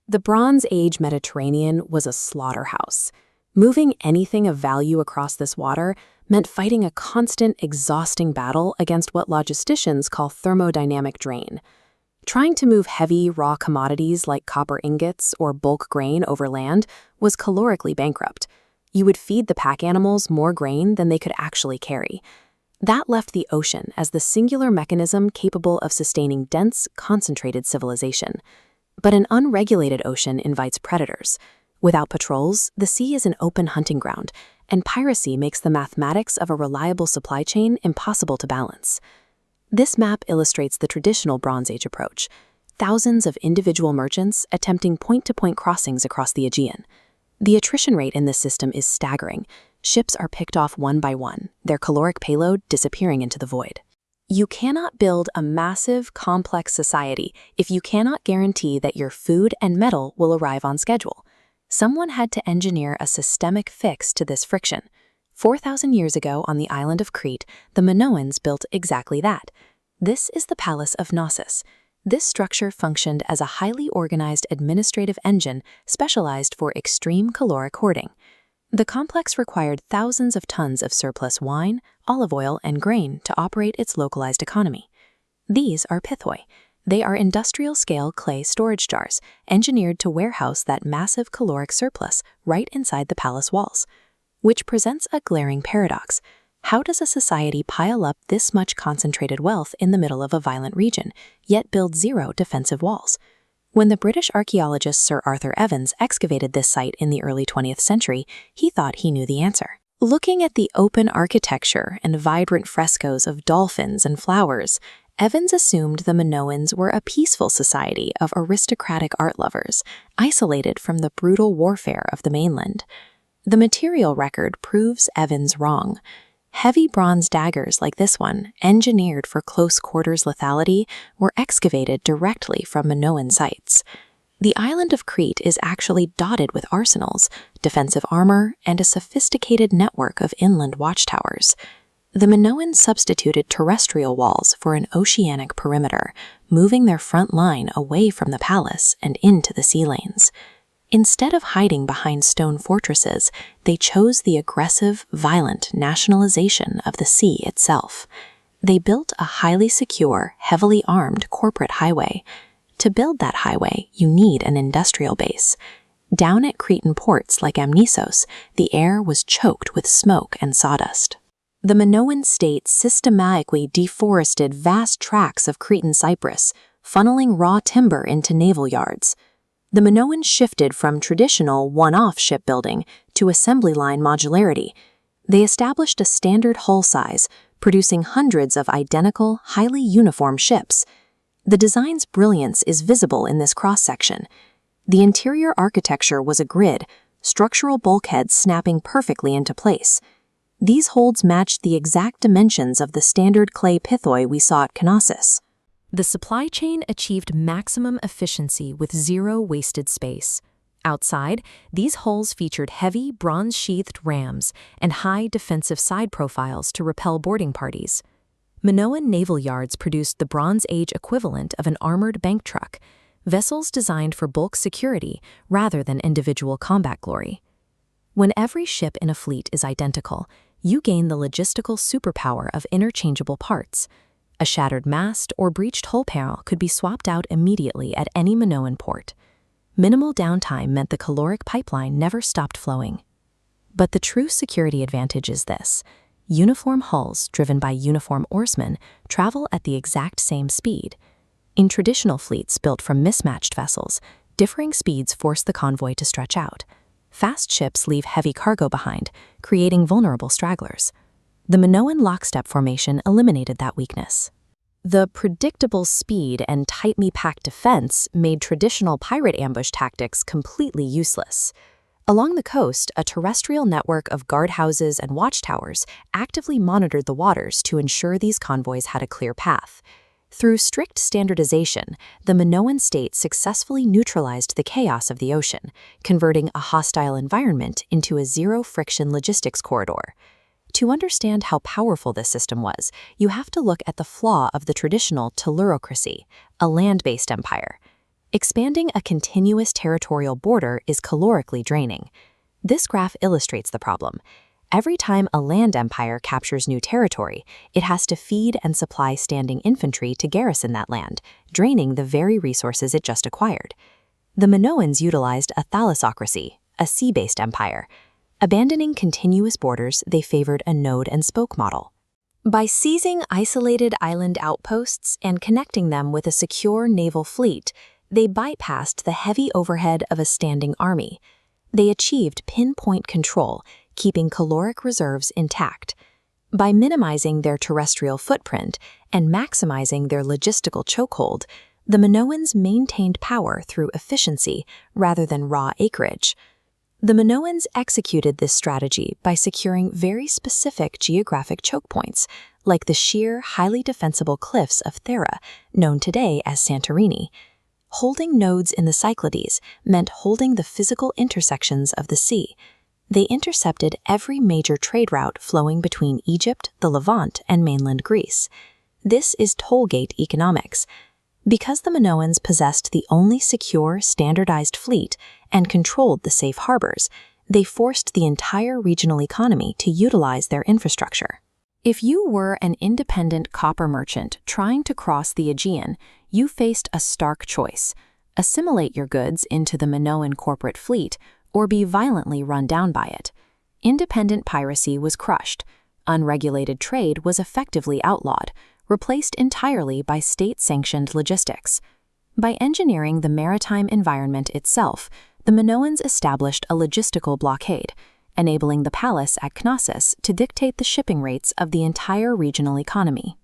The Bronze Age Mediterranean was a slaughterhouse. Moving anything of value across this water meant fighting a constant, exhausting battle against what logisticians call thermodynamic drain. Trying to move heavy, raw commodities like copper ingots or bulk grain over land was calorically bankrupt. You would feed the pack animals more grain than they could actually carry. That left the ocean as the singular mechanism capable of sustaining dense, concentrated civilization. But an unregulated ocean invites predators. Without patrols, the sea is an open hunting ground, and piracy makes the mathematics of a reliable supply chain impossible to balance. This map illustrates the traditional Bronze Age approach. Thousands of individual merchants attempting point-to-point crossings across the Aegean. The attrition rate in this system is staggering. Ships are picked off one by one, their caloric payload disappearing into the void. You cannot build a massive, complex society if you cannot guarantee that your food and metal will arrive on schedule. Someone had to engineer a systemic fix to this friction. 4,000 years ago on the island of Crete, the Minoans built exactly that. This is the Palace of Knossos. This structure functioned as a highly organized administrative engine specialized for extreme caloric hoarding. The complex required thousands of tons of surplus wine, olive oil, and grain to operate its localized economy. These are pithoi. They are industrial-scale clay storage jars, engineered to warehouse that massive caloric surplus right inside the palace walls. Which presents a glaring paradox. How does a society pile up this much concentrated wealth in the middle of a violent region, yet build zero defensive walls? When the British archaeologist Sir Arthur Evans excavated this site in the early 20th century, he thought he knew the answer. Looking at the open architecture and vibrant frescoes of dolphins and flowers, Evans assumed the Minoans were a peaceful society of aristocratic art lovers, isolated from the brutal warfare of the mainland. The material record proves Evans wrong. Heavy bronze daggers like this one, engineered for close-quarters lethality, were excavated directly from Minoan sites. The island of Crete is actually dotted with arsenals, defensive armor, and a sophisticated network of inland watchtowers. The Minoans substituted terrestrial walls for an oceanic perimeter, moving their front line away from the palace and into the sea lanes. Instead of hiding behind stone fortresses, they chose the aggressive, violent nationalization of the sea itself. They built a highly secure, heavily armed corporate highway. To build that highway, you need an industrial base. Down at Cretan ports like Amnisos, the air was choked with smoke and sawdust. The Minoan state systematically deforested vast tracts of Cretan cypress, funneling raw timber into naval yards. The Minoans shifted from traditional one-off shipbuilding to assembly line modularity. They established a standard hull size, producing hundreds of identical, highly uniform ships. The design's brilliance is visible in this cross-section. The interior architecture was a grid, structural bulkheads snapping perfectly into place. These holds matched the exact dimensions of the standard clay pithoi we saw at Knossos. The supply chain achieved maximum efficiency with zero wasted space. Outside, these hulls featured heavy, bronze-sheathed rams and high defensive side profiles to repel boarding parties. Minoan naval yards produced the Bronze Age equivalent of an armored bank truck, vessels designed for bulk security rather than individual combat glory. When every ship in a fleet is identical, you gain the logistical superpower of interchangeable parts. A shattered mast or breached hull panel could be swapped out immediately at any Minoan port. Minimal downtime meant the caloric pipeline never stopped flowing. But the true security advantage is this. Uniform hulls driven by uniform oarsmen travel at the exact same speed. In traditional fleets built from mismatched vessels, differing speeds force the convoy to stretch out. Fast ships leave heavy cargo behind, creating vulnerable stragglers. The Minoan lockstep formation eliminated that weakness. The predictable speed and tightly packed defense made traditional pirate ambush tactics completely useless. Along the coast, a terrestrial network of guardhouses and watchtowers actively monitored the waters to ensure these convoys had a clear path. Through strict standardization, the Minoan state successfully neutralized the chaos of the ocean, converting a hostile environment into a zero-friction logistics corridor. To understand how powerful this system was, you have to look at the flaw of the traditional Tellurocracy, a land-based empire. Expanding a continuous territorial border is calorically draining. This graph illustrates the problem. Every time a land empire captures new territory, it has to feed and supply standing infantry to garrison that land, draining the very resources it just acquired. The Minoans utilized a thalassocracy, a sea-based empire. Abandoning continuous borders, they favored a node-and-spoke model. By seizing isolated island outposts and connecting them with a secure naval fleet, they bypassed the heavy overhead of a standing army. They achieved pinpoint control, keeping caloric reserves intact. By minimizing their terrestrial footprint and maximizing their logistical chokehold, the Minoans maintained power through efficiency rather than raw acreage. The Minoans executed this strategy by securing very specific geographic choke points, like the sheer, highly defensible cliffs of Thera, known today as Santorini. Holding nodes in the Cyclades meant holding the physical intersections of the sea. They intercepted every major trade route flowing between Egypt, the Levant, and mainland Greece. This is tollgate economics. Because the Minoans possessed the only secure, standardized fleet and controlled the safe harbors, they forced the entire regional economy to utilize their infrastructure. If you were an independent copper merchant trying to cross the Aegean, you faced a stark choice: assimilate your goods into the Minoan corporate fleet or be violently run down by it. Independent piracy was crushed. Unregulated trade was effectively outlawed, replaced entirely by state-sanctioned logistics. By engineering the maritime environment itself, the Minoans established a logistical blockade, enabling the palace at Knossos to dictate the shipping rates of the entire regional economy.